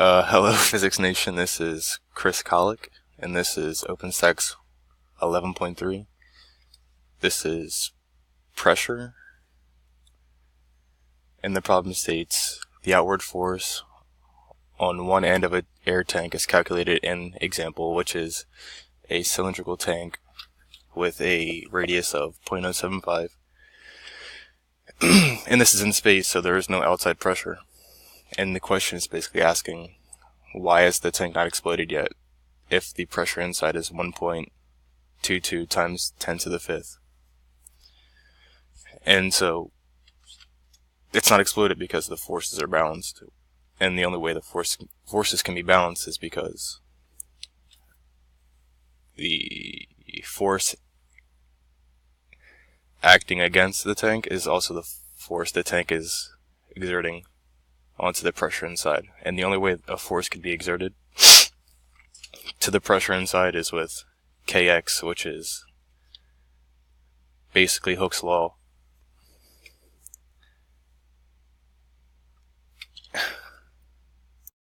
Hello Physics Nation, this is Chris Colick, and this is openstax 11.3. This is pressure, and the problem states the outward force on one end of an air tank is calculated in example, which is a cylindrical tank with a radius of 0.075, and this is in space, so there is no outside pressure. And the question is basically asking, why is the tank not exploded yet if the pressure inside is 1.22 times 10 to the 5th? And so it's not exploded because the forces are balanced. And the only way the forces can be balanced is because the force acting against the tank is also the force the tank is exerting onto the pressure inside. And the only way a force can be exerted to the pressure inside is with kx, which is basically Hooke's law.